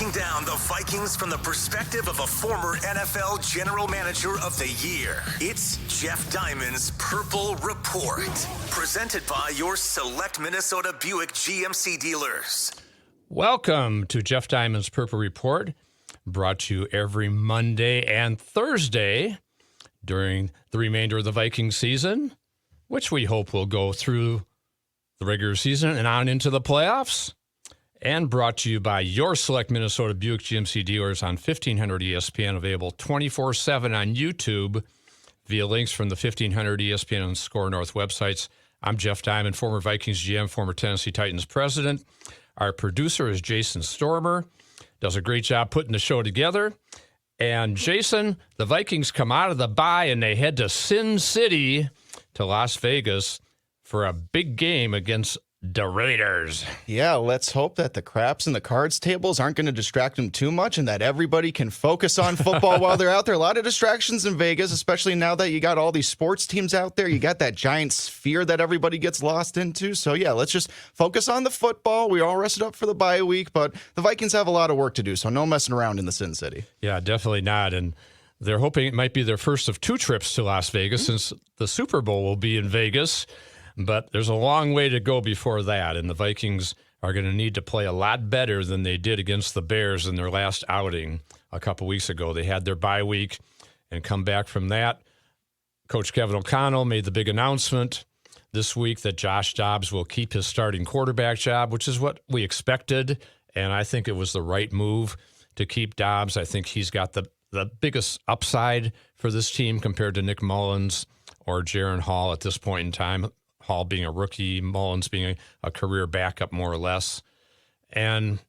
breaking down the Vikings from the perspective of a former NFL General Manager of the Year. It's Jeff Diamond's Purple Report, presented by your select Minnesota Buick GMC dealers. Welcome to Jeff Diamond's Purple Report, brought to you every Monday and Thursday during the remainder of the Vikings season, which we hope will go through the regular season and on into the playoffs. And brought to you by your select Minnesota Buick GMC dealers on 1500 ESPN, available 24/7 on YouTube via links from the 1500 ESPN and Score North websites. I'm Jeff Diamond, former Vikings GM, former Tennessee Titans president. Our producer is Jason Stormer, does a great job putting the show together. And Jason, the Vikings come out of the bye and they head to Sin City to Las Vegas for a big game against the Raiders. Yeah, let's hope that the craps and the cards tables aren't going to distract them too much and that everybody can focus on football while they're out there. A lot of distractions in Vegas, especially now that you got all these sports teams out there. You got that giant sphere that everybody gets lost into. So, yeah, let's just focus on the football. We're all rested up for the bye week, but the Vikings have a lot of work to do, so no messing around in the Sin City. Yeah, definitely not. And they're hoping it might be their first of two trips to Las Vegas since the Super Bowl will be in Vegas. But there's a long way to go before that, and the Vikings are going to need to play a lot better than they did against the Bears in their last outing a couple weeks ago. They had their bye week and come back from that. Coach Kevin O'Connell made the big announcement this week that Josh Dobbs will keep his starting quarterback job, which is what we expected, and I think it was the right move to keep Dobbs. I think he's got the biggest upside for this team compared to Nick Mullins or Jaron Hall at this point in time. Hall being a rookie, Mullins being a career backup more or less. And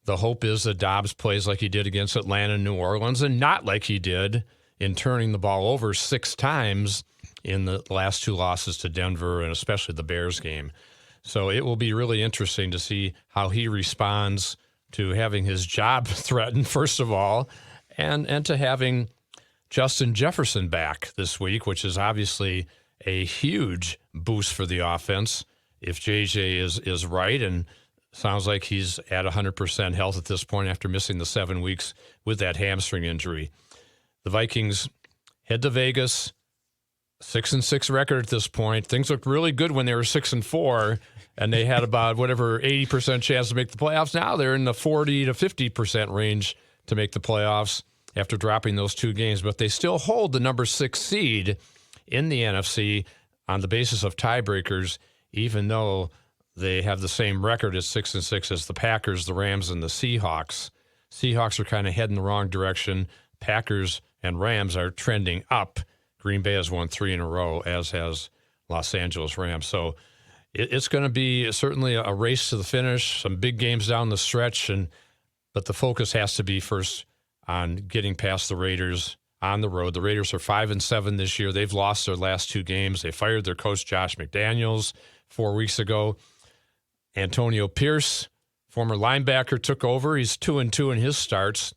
the hope is that Dobbs plays like he did against Atlanta and New Orleans and not like he did in turning the ball over 6 times in the last 2 losses to Denver and especially the Bears game. So it will be really interesting to see how he responds to having his job threatened, first of all, and to having Justin Jefferson back this week, which is obviously a huge boost for the offense if JJ is right, and sounds like he's at 100% health at this point after missing the 7 weeks with that hamstring injury. The Vikings head to Vegas, 6-6 record at this point. Things looked really good when they were 6-4, and they had about 80% chance to make the playoffs. Now they're in the 40 to 50% range to make the playoffs after dropping those 2 games, but they still hold the number 6 seed in the NFC on the basis of tiebreakers, even though they have the same record as 6-6 as the Packers, the Rams, and the Seahawks. Seahawks are kind of heading the wrong direction. Packers and Rams are trending up. Green Bay has won 3 in a row, as has Los Angeles Rams. So it's going to be certainly a race to the finish, some big games down the stretch, but the focus has to be first on getting past the Raiders on the road. The Raiders are 5-7 this year. They've lost their last 2 games. They fired their coach, Josh McDaniels, 4 weeks ago. Antonio Pierce, former linebacker, took over. He's 2-2 in his starts.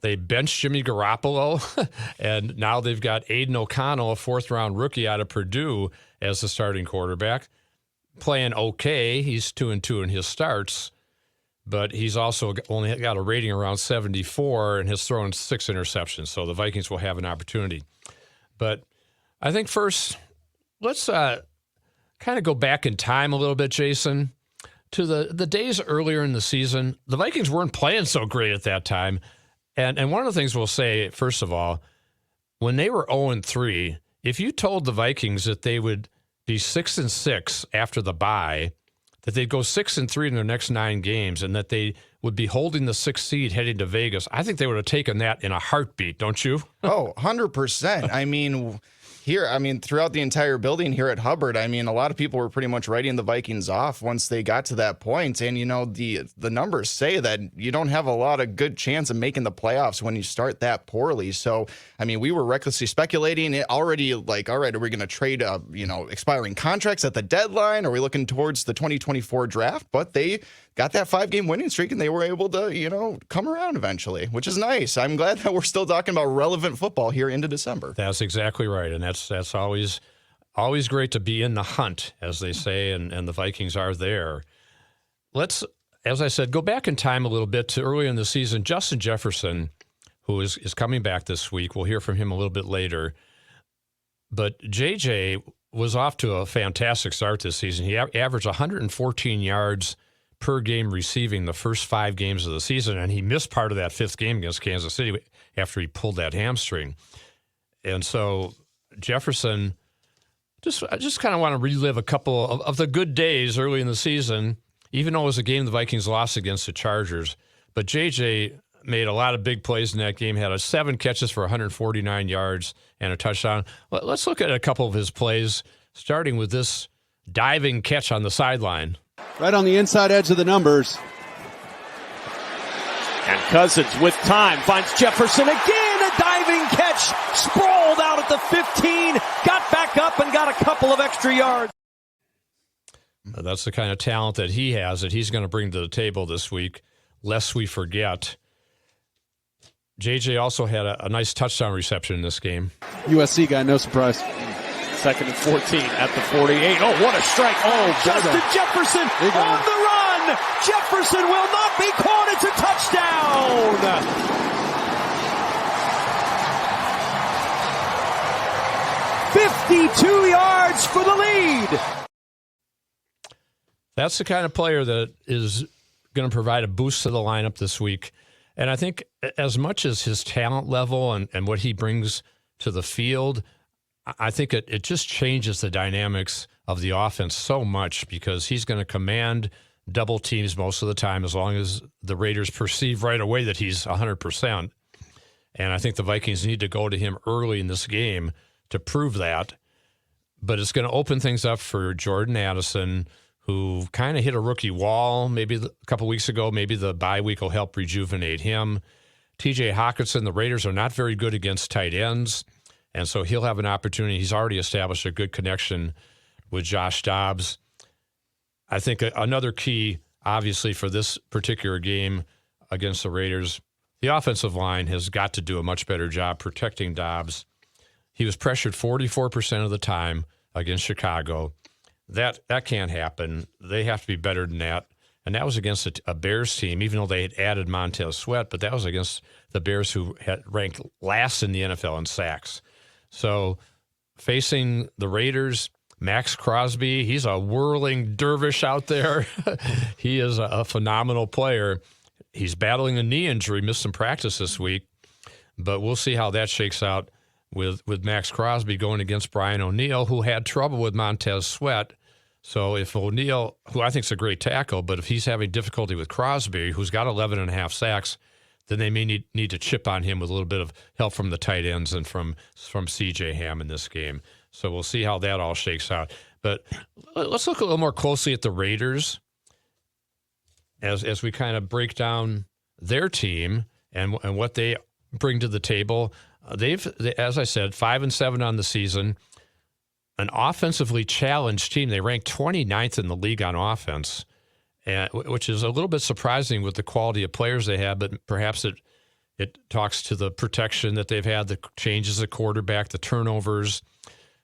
They benched Jimmy Garoppolo, and now they've got Aiden O'Connell, a 4th-round rookie out of Purdue, as the starting quarterback. Playing okay. He's 2-2 in his starts, but he's also only got a rating around 74 and has thrown 6 interceptions, so the Vikings will have an opportunity. But I think first, let's kind of go back in time a little bit, Jason, to the days earlier in the season. The Vikings weren't playing so great at that time, and one of the things we'll say, first of all, when they were 0-3, if you told the Vikings that they would be 6-6 after the bye, that they'd go 6-3 in their next 9 games, and that they would be holding the 6th seed heading to Vegas, I think they would have taken that in a heartbeat, don't you? Oh, 100%. Throughout the entire building here at Hubbard, a lot of people were pretty much writing the Vikings off once they got to that point. And, the numbers say that you don't have a lot of good chance of making the playoffs when you start that poorly. So, we were recklessly speculating it already, like, all right, are we going to trade, expiring contracts at the deadline? Are we looking towards the 2024 draft? But they got that 5-game winning streak, and they were able to, come around eventually, which is nice. I'm glad that we're still talking about relevant football here into December. That's exactly right, and that's always great to be in the hunt, as they say, and the Vikings are there. Let's as I said, go back in time a little bit to early in the season. Justin Jefferson, who is coming back this week, we'll hear from him a little bit later. But JJ was off to a fantastic start this season. He averaged 114 yards per game receiving the first 5 games of the season, and he missed part of that 5th game against Kansas City after he pulled that hamstring. And so Jefferson, I just kind of want to relive a couple of the good days early in the season, even though it was a game the Vikings lost against the Chargers. But JJ made a lot of big plays in that game, had 7 catches for 149 yards and a touchdown. Let's look at a couple of his plays, starting with this diving catch on the sideline. Right on the inside edge of the numbers. And Cousins with time finds Jefferson again, a diving catch, sprawled out at the 15, got back up and got a couple of extra yards. That's the kind of talent that he has that he's going to bring to the table this week, lest we forget. JJ also had a nice touchdown reception in this game. USC guy, no surprise. 2nd and 14 at the 48. Oh, what a strike. Oh, Justin Jefferson on the run. Jefferson will not be caught. It's a touchdown. 52 yards for the lead. That's the kind of player that is going to provide a boost to the lineup this week. And I think as much as his talent level and what he brings to the field, I think it just changes the dynamics of the offense so much, because he's going to command double teams most of the time as long as the Raiders perceive right away that he's 100%. And I think the Vikings need to go to him early in this game to prove that. But it's going to open things up for Jordan Addison, who kind of hit a rookie wall maybe a couple weeks ago. Maybe the bye week will help rejuvenate him. TJ Hockenson, the Raiders are not very good against tight ends, and so he'll have an opportunity. He's already established a good connection with Josh Dobbs. I think another key, obviously, for this particular game against the Raiders, the offensive line has got to do a much better job protecting Dobbs. He was pressured 44% of the time against Chicago. That can't happen. They have to be better than that. And that was against a Bears team, even though they had added Montez Sweat, but that was against the Bears, who had ranked last in the NFL in sacks. So facing the Raiders, Max Crosby, he's a whirling dervish out there. He is a phenomenal player. He's battling a knee injury, missed some practice this week, but we'll see how that shakes out with Max Crosby going against Brian O'Neill, who had trouble with Montez Sweat. So if O'Neill, who I think is a great tackle, but if he's having difficulty with Crosby, who's got 11.5 sacks, then they may need to chip on him with a little bit of help from the tight ends and from C.J. Ham in this game. So we'll see how that all shakes out. But let's look a little more closely at the Raiders as we kind of break down their team and what they bring to the table. They've, as I said, 5-7 on the season. An offensively challenged team. They ranked 29th in the league on offense, which is a little bit surprising with the quality of players they have, but perhaps it talks to the protection that they've had, the changes at quarterback, the turnovers.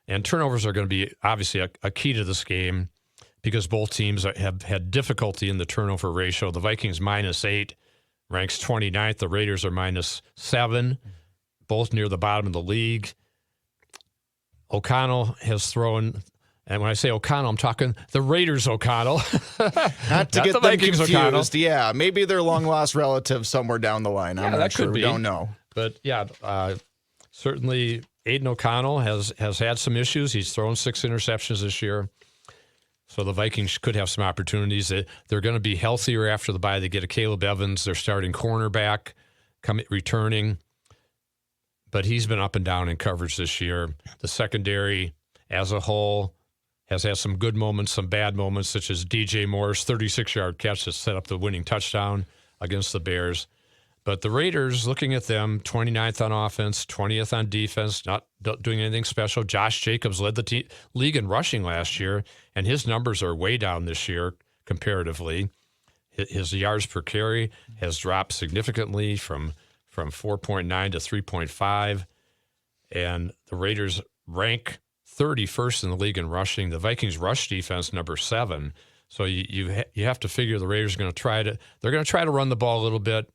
And turnovers are going to be obviously a key to this game, because both teams have had difficulty in the turnover ratio. The Vikings -8 ranks 29th. The Raiders are -7, both near the bottom of the league. O'Connell has thrown, and when I say O'Connell, I'm talking the Raiders O'Connell. Not to get the them Vikings confused. O'Connell. Yeah, maybe they're long-lost relatives somewhere down the line. I'm that not sure. could be. We don't know. But, yeah, certainly Aiden O'Connell has had some issues. He's thrown 6 interceptions this year. So the Vikings could have some opportunities. They're going to be healthier after the bye. They get a Caleb Evans, their starting cornerback, returning. But he's been up and down in coverage this year. The secondary as a whole has had some good moments, some bad moments, such as DJ Moore's 36-yard catch that set up the winning touchdown against the Bears. But the Raiders, looking at them, 29th on offense, 20th on defense, not doing anything special. Josh Jacobs led the league in rushing last year, and his numbers are way down this year comparatively. His yards per carry has dropped significantly from 4.9 to 3.5, and the Raiders rank 31st in the league in rushing. The Vikings rush defense, number 7. So you have to figure the Raiders are going to they're going to try to run the ball a little bit,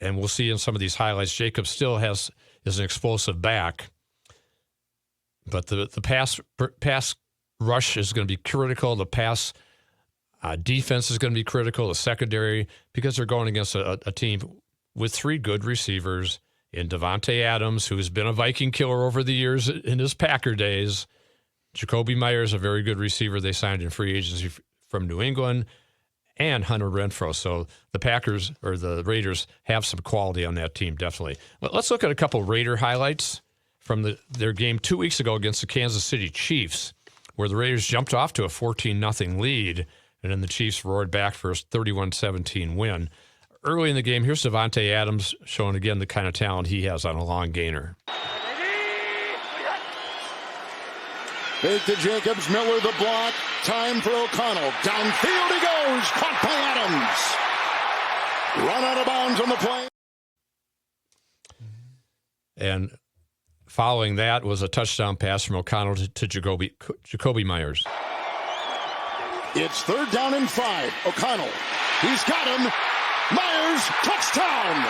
and we'll see in some of these highlights. Jacobs still is an explosive back, but the pass rush is going to be critical. The pass defense is going to be critical. The secondary, because they're going against a team with 3 good receivers in Devontae Adams, who has been a Viking killer over the years in his Packer days. Jacoby Myers, a very good receiver they signed in free agency from New England, and Hunter Renfrow. So the Packers or the Raiders have some quality on that team, definitely. But let's look at a couple Raider highlights from their game 2 weeks ago against the Kansas City Chiefs, where the Raiders jumped off to a 14-0 lead, and then the Chiefs roared back for a 31-17 win. Early in the game, here's Devontae Adams showing again the kind of talent he has on a long gainer. Fake to Jacobs, Miller the block. Time for O'Connell. Downfield he goes. Caught by Adams. Run out of bounds on the play. And following that was a touchdown pass from O'Connell to Jacoby Myers. It's 3rd down and 5. O'Connell. He's got him. Myers, touchdown.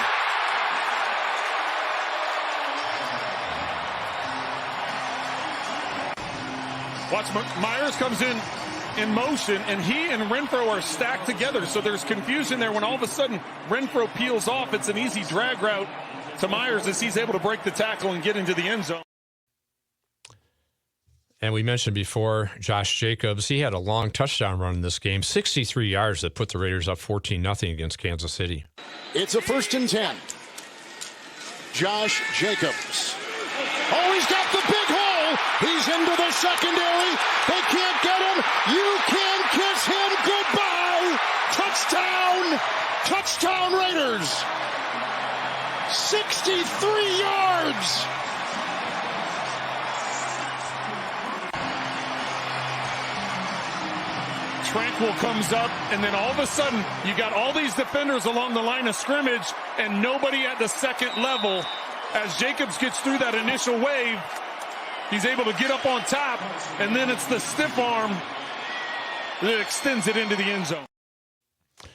Watch, Myers comes in motion, and he and Renfrow are stacked together, so there's confusion there when all of a sudden Renfrow peels off. It's an easy drag route to Myers as he's able to break the tackle and get into the end zone. And we mentioned before, Josh Jacobs, he had a long touchdown run in this game, 63 yards that put the Raiders up 14-0 against Kansas City. It's a 1st and 10. Josh Jacobs. Oh, he's got the big hole. He's into the secondary. They can't get him. You can kiss him goodbye. Touchdown. Touchdown Raiders. 63 yards. Tranquil comes up, and then all of a sudden, you got all these defenders along the line of scrimmage and nobody at the second level. As Jacobs gets through that initial wave, he's able to get up on top, and then it's the stiff arm that extends it into the end zone.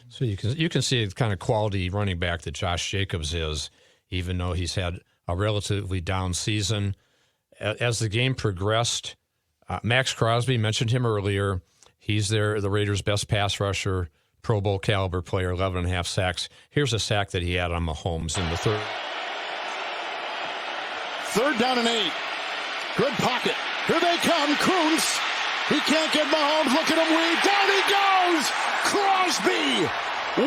So you can see the kind of quality running back that Josh Jacobs is, even though he's had a relatively down season. As the game progressed, Max Crosby, mentioned him earlier. He's the Raiders' best pass rusher, Pro Bowl caliber player, 11.5 sacks. Here's a sack that he had on Mahomes in the 3rd. 3rd down and 8. Good pocket. Here they come. Kuntz. He can't get Mahomes. Look at him weave. Down he goes. Crosby.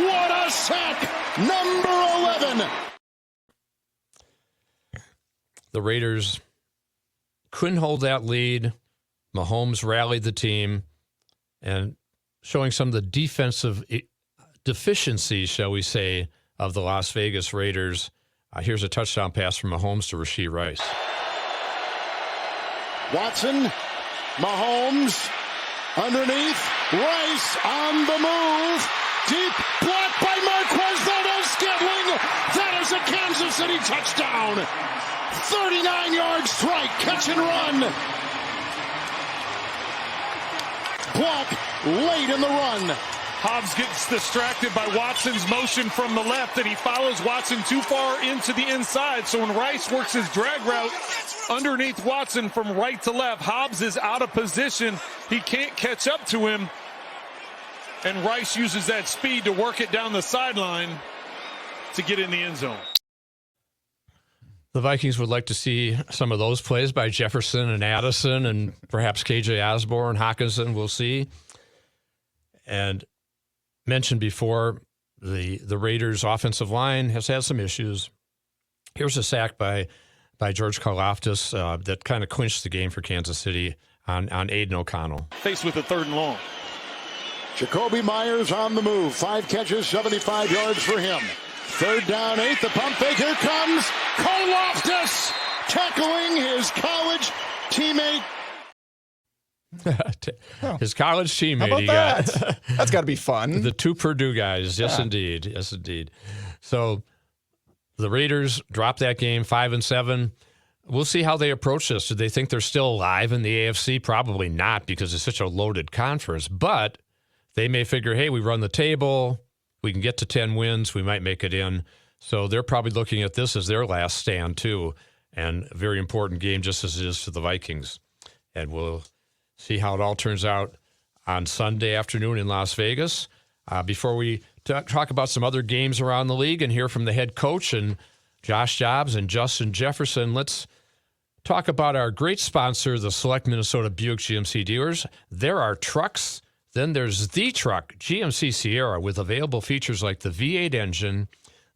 What a sack. Number 11. The Raiders couldn't hold that lead. Mahomes rallied the team, and showing some of the defensive deficiencies, shall we say, of the Las Vegas Raiders. Here's a touchdown pass from Mahomes to Rashee Rice. Watson, Mahomes, underneath, Rice on the move, deep block by Marquez Valdes-Scantling. That is a Kansas City touchdown. 39-yard strike, catch and run. Block late in the run. Hobbs gets distracted by Watson's motion from the left, and he follows Watson too far into the inside. So when Rice works his drag route underneath Watson from right to left, Hobbs is out of position. He can't catch up to him, and Rice uses that speed to work it down the sideline to get in the end zone. The Vikings would like to see some of those plays by Jefferson and Addison and perhaps KJ Osborne, Hawkinson, we'll see. And mentioned before, the Raiders' offensive line has had some issues. Here's a sack by George Karlaftis that kind of clinched the game for Kansas City on Aiden O'Connell. Faced with a 3rd and long. Jacoby Myers on the move. 5 catches, 75 yards for him. 3rd down, 8. The pump fake. Here comes Karlaftis tackling his college teammate. His college teammate. How about that? That's got to be fun. The 2 Purdue guys. Yes, indeed. Yes, indeed. So the Raiders dropped that game 5-7. We'll see how they approach this. Do they think they're still alive in the AFC? Probably not, because it's such a loaded conference. But they may figure, hey, we run the table, we can get to 10 wins, we might make it in. So they're probably looking at this as their last stand too, and a very important game just as it is to the Vikings. And we'll see how it all turns out on Sunday afternoon in Las Vegas. Before we talk about some other games around the league and hear from the head coach and Josh Dobbs and Justin Jefferson, let's talk about our great sponsor, the Select Minnesota Buick GMC dealers. There are trucks. Then there's the truck, GMC Sierra, with available features like the V8 engine,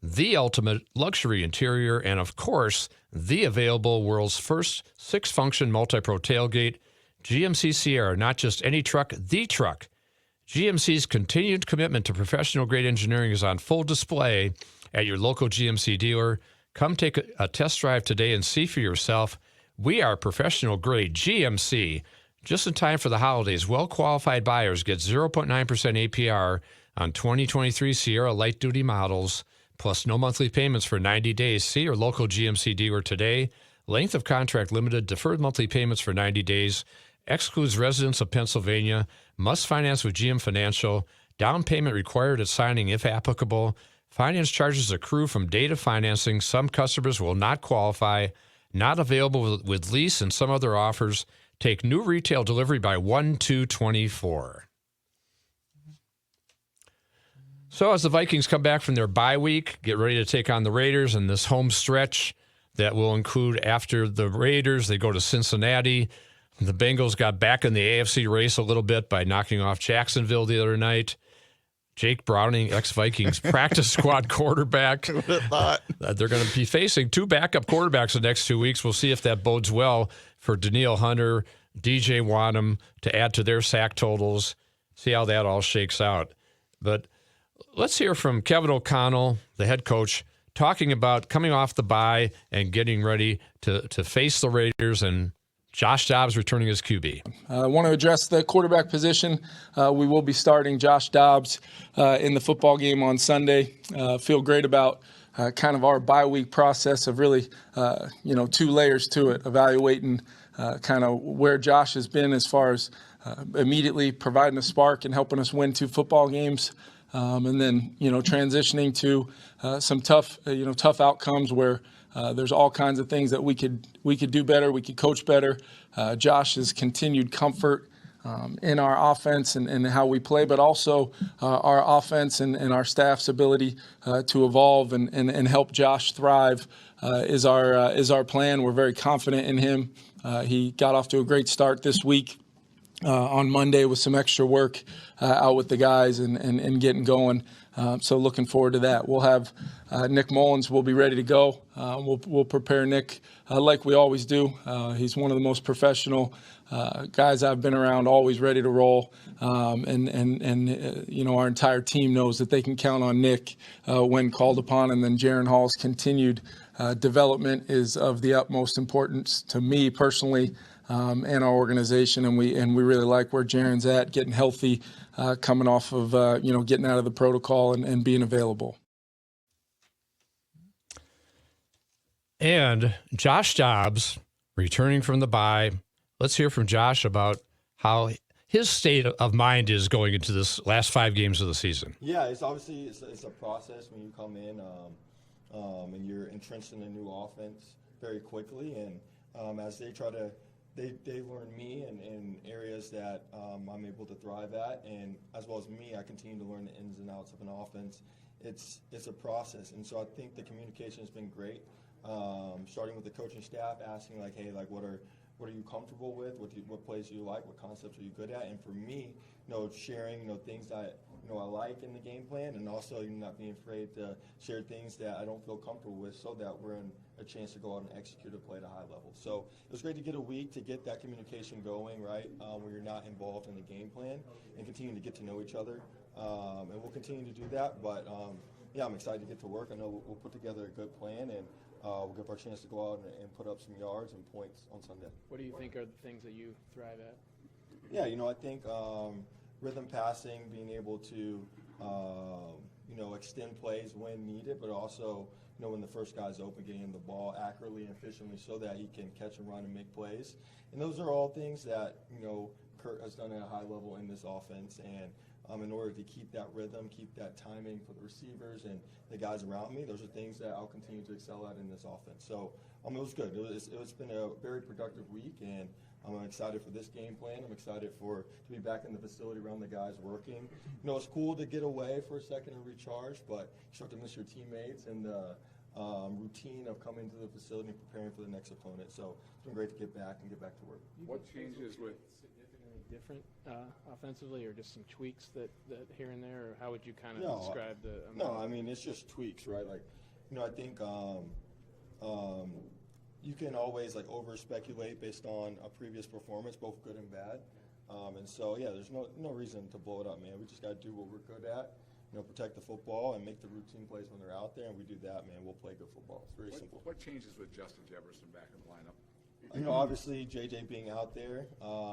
the ultimate luxury interior, and, of course, the available world's first 6-function multi-pro tailgate. GMC Sierra, not just any truck, the truck. GMC's continued commitment to professional-grade engineering is on full display at your local GMC dealer. Come take a test drive today and see for yourself. We are professional-grade GMC. Just in time for the holidays, well-qualified buyers get 0.9% APR on 2023 Sierra light-duty models, plus no monthly payments for 90 days. See your local GMC dealer today. Length of contract limited. Deferred monthly payments for 90 days. Excludes residents of Pennsylvania. Must finance with GM Financial. Down payment required at signing if applicable. Finance charges accrue from date of financing. Some customers will not qualify. Not available with lease and some other offers. Take new retail delivery by 1/2/24. So as the Vikings come back from their bye week, get ready to take on the Raiders in this home stretch that will include, after the Raiders, they go to Cincinnati. The Bengals got back in the AFC race a little bit by knocking off Jacksonville the other night. Jake Browning, ex-Vikings practice squad quarterback. Who would have thought? They're going to be facing 2 backup quarterbacks the next 2 weeks. We'll see if that bodes well for Danielle Hunter, DJ Wanham to add to their sack totals. See how that all shakes out. But let's hear from Kevin O'Connell, the head coach, talking about coming off the bye and getting ready to face the Raiders, and Josh Dobbs returning as QB. I want to address the quarterback position. We will be starting Josh Dobbs in the football game on Sunday. Feel great about kind of our bye week process of really, 2 layers to it, evaluating kind of where Josh has been as far as immediately providing a spark and helping us win 2 football games. And then, transitioning to some tough outcomes where there's all kinds of things that we could do better. We could coach better. Josh's continued comfort in our offense and how we play, but also our offense and our staff's ability to evolve and help Josh thrive is our plan. We're very confident in him. He got off to a great start this week. On Monday with some extra work out with the guys and getting going. So looking forward to that. We'll have Nick Mullins will be ready to go. We'll prepare Nick like we always do. He's one of the most professional guys I've been around, always ready to roll. Our entire team knows that they can count on Nick when called upon. And then Jaron Hall's continued development is of the utmost importance to me personally. And our organization, and we really like where Jaron's at, getting healthy, coming off of getting out of the protocol and being available. And Josh Dobbs returning from the bye. Let's hear from Josh about how his state of mind is going into this last 5 games of the season. Yeah, it's obviously it's a process when you come in and you're entrenched in a new offense very quickly, and as they try to. They learn me in areas that I'm able to thrive at, and as well as me, I continue to learn the ins and outs of an offense. It's a process, and so I think the communication has been great. Starting with the coaching staff, asking like, hey, like what are you comfortable with? What plays do you like? What concepts are you good at? And for me, sharing things that I like in the game plan, and also not being afraid to share things that I don't feel comfortable with, so that we're in a chance to go out and execute a play at a high level. So it was great to get a week to get that communication going, right, where you're not involved in the game plan, and continue to get to know each other. And we'll continue to do that. But I'm excited to get to work. I know we'll put together a good plan, and we'll give our chance to go out and put up some yards and points on Sunday. What do you think are the things that you thrive at? Yeah, I think rhythm passing, being able to, extend plays when needed, but also, when the first guy's open, getting the ball accurately and efficiently so that he can catch and run and make plays. And those are all things that, Kurt has done at a high level in this offense. And in order to keep that rhythm, keep that timing for the receivers and the guys around me. Those are things that I'll continue to excel at in this offense. So it was good. It's been a very productive week, and I'm excited for this game plan. I'm excited to be back in the facility around the guys working. It's cool to get away for a second and recharge, but you start to miss your teammates and the routine of coming to the facility and preparing for the next opponent. So it's been great to get back to work. What changes with significantly different offensively, or just some tweaks that here and there, or how would you kind of describe the? No, I mean, it's just tweaks, right? Like, I think you can always over speculate based on a previous performance, both good and bad. And so there's no reason to blow it up, man. We just got to do what we're good at. Protect the football and make the routine plays when they're out there, and we do that, man. We'll play good football. It's very simple. What changes with Justin Jefferson back in the lineup? Obviously, JJ being out there,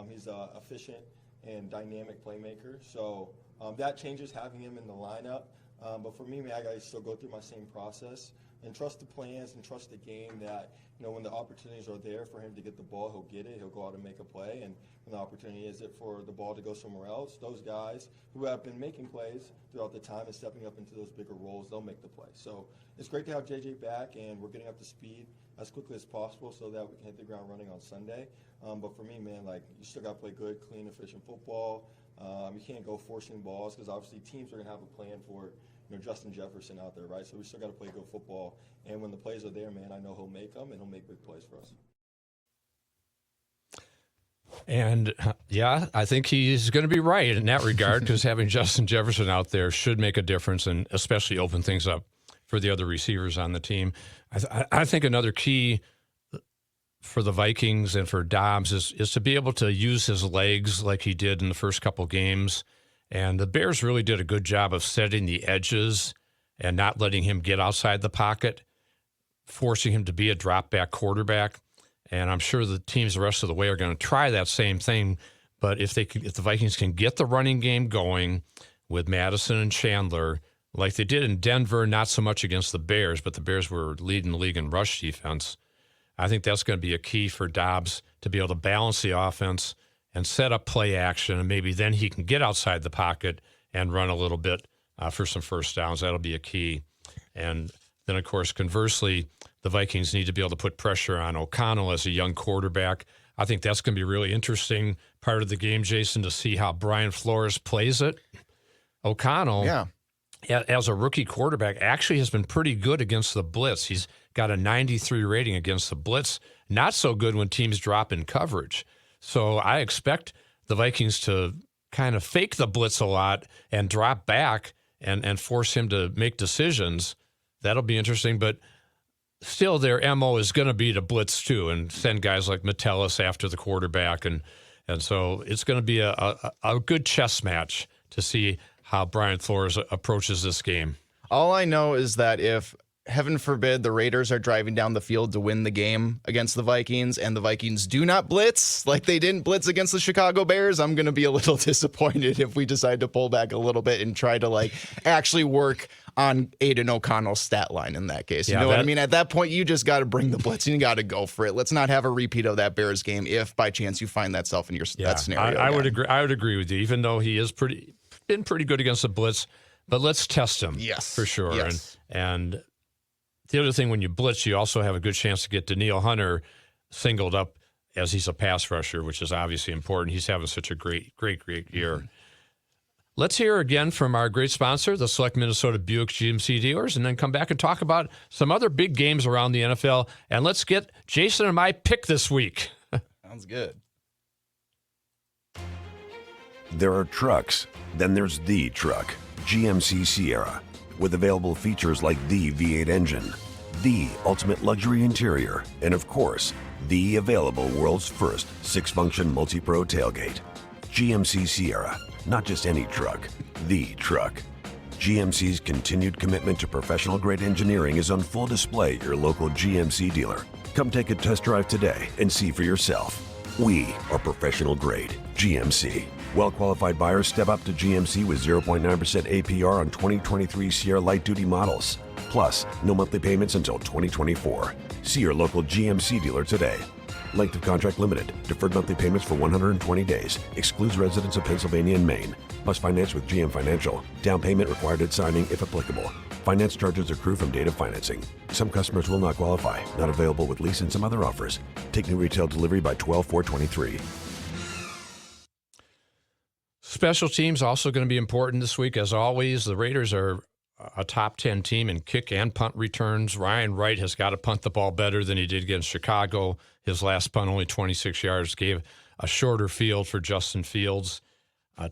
he's an efficient and dynamic playmaker. So that changes having him in the lineup. But for me, man, I got to still go through my same process and trust the plans and trust the game that, when the opportunities are there for him to get the ball, he'll get it. He'll go out and make a play. And when the opportunity is it for the ball to go somewhere else, those guys who have been making plays throughout the time and stepping up into those bigger roles, they'll make the play. So it's great to have JJ back, and we're getting up to speed as quickly as possible so that we can hit the ground running on Sunday. But for me, man, you still got to play good, clean, efficient football. You can't go forcing balls because obviously teams are going to have a plan for Justin Jefferson out there, right? So we still got to play good football. And when the plays are there, man, I know he'll make them, and he'll make big plays for us. And, I think he's going to be right in that regard, because having Justin Jefferson out there should make a difference and especially open things up for the other receivers on the team. I think another key for the Vikings and for Dobbs is to be able to use his legs like he did in the first couple games. And the Bears really did a good job of setting the edges and not letting him get outside the pocket, forcing him to be a drop-back quarterback. And I'm sure the teams the rest of the way are going to try that same thing. But if the Vikings can get the running game going with Madison and Chandler, like they did in Denver, not so much against the Bears, but the Bears were leading the league in rush defense, I think that's going to be a key for Dobbs to be able to balance the offense and set up play action, and maybe then he can get outside the pocket and run a little bit for some first downs. That'll be a key. And then, of course, conversely, the Vikings need to be able to put pressure on O'Connell as a young quarterback. I think that's going to be really interesting part of the game, Jason, to see how Brian Flores plays it. O'Connell, as a rookie quarterback, actually has been pretty good against the blitz. He's got a 93 rating against the blitz. Not so good when teams drop in coverage. So I expect the Vikings to kind of fake the blitz a lot and drop back and force him to make decisions. That'll be interesting. But still, their MO is going to be to blitz too and send guys like Metellus after the quarterback. And so it's going to be a good chess match to see how Brian Flores approaches this game. All I know is that if, heaven forbid, the Raiders are driving down the field to win the game against the Vikings and the Vikings do not blitz like they didn't blitz against the Chicago Bears, I'm going to be a little disappointed if we decide to pull back a little bit and try to actually work on Aiden O'Connell's stat line in that case. You know what I mean? At that point, you just got to bring the blitz and you got to go for it. Let's not have a repeat of that Bears game if by chance you find that self in that scenario. I would agree. I would agree with you, even though he is been pretty good against the blitz, but let's test him. Yes. For sure. Yes. And the other thing, when you blitz, you also have a good chance to get Danielle Hunter singled up as he's a pass rusher, which is obviously important. He's having such a great year. Mm-hmm. Let's hear again from our great sponsor, the Select Minnesota Buick GMC dealers, and then come back and talk about some other big games around the NFL. And let's get Jason and my pick this week. Sounds good. There are trucks, then there's the truck, GMC Sierra, with available features like the V8 engine, the ultimate luxury interior, and of course, the available world's first 6-function multi-pro tailgate. GMC Sierra, not just any truck, the truck. GMC's continued commitment to professional-grade engineering is on full display at your local GMC dealer. Come take a test drive today and see for yourself. We are professional-grade GMC. Well-qualified buyers step up to GMC with 0.9% APR on 2023 Sierra light-duty models. Plus, no monthly payments until 2024. See your local GMC dealer today. Length of contract limited. Deferred monthly payments for 120 days. Excludes residents of Pennsylvania and Maine. plus finance with GM Financial. Down payment required at signing if applicable. Finance charges accrue from date of financing. Some customers will not qualify. Not available with lease and some other offers. Take new retail delivery by 12/4/23. Special teams also going to be important this week. As always, the Raiders are a top 10 team in kick and punt returns. Ryan Wright has got to punt the ball better than he did against Chicago. His last punt, only 26 yards, gave a shorter field for Justin Fields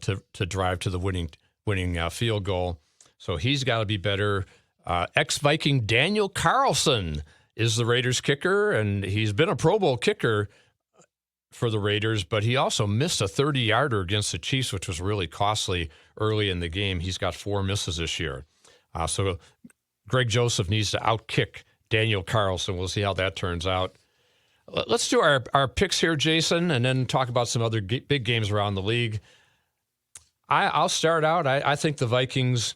to drive to the winning field goal. So he's got to be better. Ex-Viking Daniel Carlson is the Raiders kicker, and he's been a Pro Bowl kicker for the Raiders, but he also missed a 30-yarder against the Chiefs, which was really costly early in the game. He's got 4 misses this year. So Greg Joseph needs to outkick Daniel Carlson. We'll see how that turns out. Let's do our picks here, Jason, and then talk about some other big games around the league. I'll start out. I think the Vikings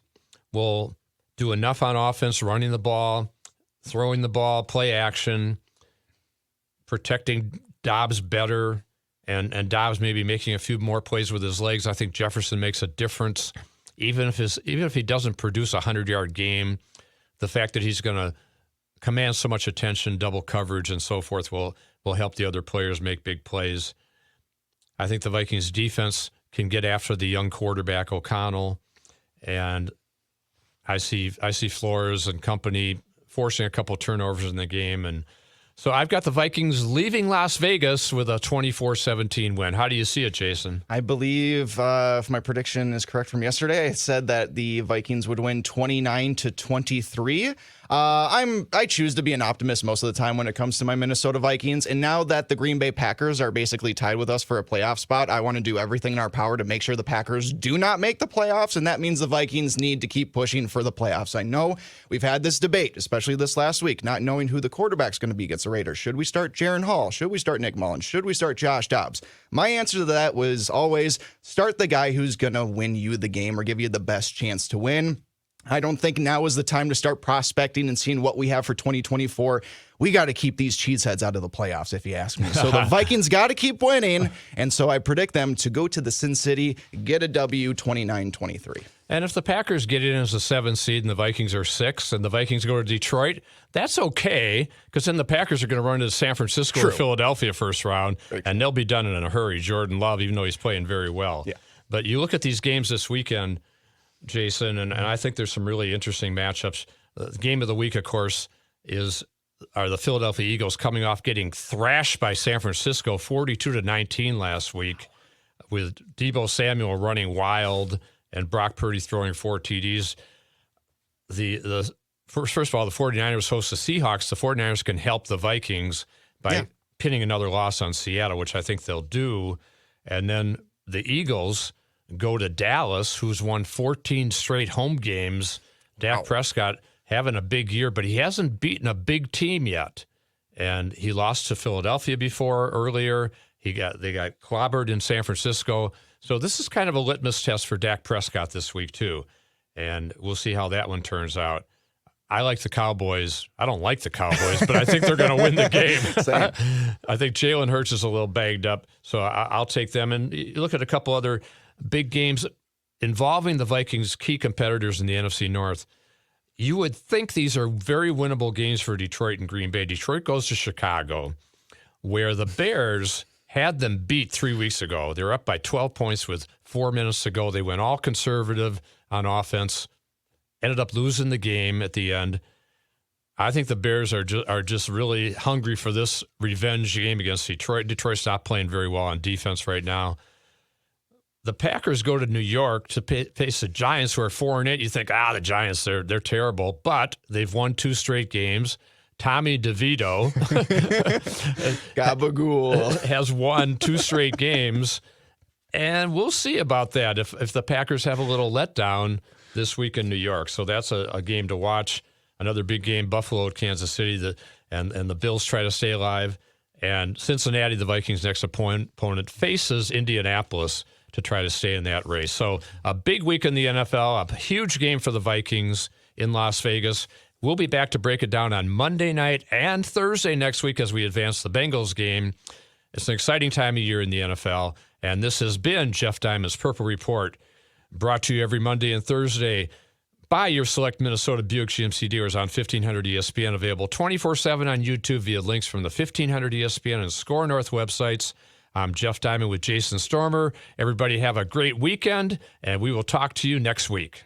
will do enough on offense, running the ball, throwing the ball, play action, protecting Dobbs better, and Dobbs maybe making a few more plays with his legs. I think Jefferson makes a difference. Even if he doesn't produce a 100-yard game, the fact that he's going to command so much attention, double coverage, and so forth will help the other players make big plays. I think the Vikings defense can get after the young quarterback O'Connell, and I see Flores and company forcing a couple turnovers in the game, and so I've got the Vikings leaving Las Vegas with a 24-17 win. How do you see it, Jason? I believe, if my prediction is correct from yesterday, I said that the Vikings would win 29-23. I choose to be an optimist most of the time when it comes to my Minnesota Vikings. And now that the Green Bay Packers are basically tied with us for a playoff spot, I want to do everything in our power to make sure the Packers do not make the playoffs. And that means the Vikings need to keep pushing for the playoffs. I know we've had this debate, especially this last week, not knowing who the quarterback's going to be against the Raiders. Should we start Jaron Hall? Should we start Nick Mullins? Should we start Josh Dobbs? My answer to that was always start the guy who's going to win you the game or give you the best chance to win. I don't think now is the time to start prospecting and seeing what we have for 2024. We got to keep these cheeseheads out of the playoffs, if you ask me. So the Vikings got to keep winning, and so I predict them to go to the Sin City, get a W, 29-23. And if the Packers get in as a 7th seed and the Vikings are 6 and the Vikings go to Detroit, that's okay, because then the Packers are going to run into San Francisco or Philadelphia first round, and they'll be done in a hurry. Jordan Love, even though he's playing very well. Yeah. But you look at these games this weekend, Jason, and I think there's some really interesting matchups. The game of the week, of course, are the Philadelphia Eagles coming off getting thrashed by San Francisco 42-19 last week, with Deebo Samuel running wild and Brock Purdy throwing 4 TDs. First of all, the 49ers host the Seahawks. The 49ers can help the Vikings by pinning another loss on Seattle, which I think they'll do. And then the Eagles go to Dallas, who's won 14 straight home games. Dak Prescott having a big year, but he hasn't beaten a big team yet. And he lost to Philadelphia earlier. They got clobbered in San Francisco. So this is kind of a litmus test for Dak Prescott this week too. And we'll see how that one turns out. I like the Cowboys. I don't like the Cowboys, but I think they're going to win the game. I think Jalen Hurts is a little banged up, so I'll take them. And you look at a couple other big games involving the Vikings' key competitors in the NFC North. You would think these are very winnable games for Detroit and Green Bay. Detroit goes to Chicago, where the Bears had them beat 3 weeks ago. They were up by 12 points with 4 minutes to go. They went all conservative on offense, ended up losing the game at the end. I think the Bears are just really hungry for this revenge game against Detroit. Detroit's not playing very well on defense right now. The Packers go to New York to face the Giants, who are 4-8. You think, the Giants, they're terrible, but they've won 2 straight games. Tommy DeVito Gabagool has won 2 straight games, and we'll see about that if the Packers have a little letdown this week in New York. So that's a game to watch. Another big game, Buffalo at Kansas City, and the Bills try to stay alive. And Cincinnati, the Vikings' next opponent, faces Indianapolis to try to stay in that race. So a big week in the NFL, a huge game for the Vikings in Las Vegas. We'll be back to break it down on Monday night and Thursday next week as we advance the Bengals game. It's an exciting time of year in the NFL, and this has been Jeff Diamond's Purple Report. brought to you every Monday and Thursday by your select Minnesota Buick GMC dealers on 1500 ESPN, available 24/7 on YouTube via links from the 1500 ESPN and Score North websites. I'm Jeff Diamond with Jason Stormer. Everybody have a great weekend, and we will talk to you next week.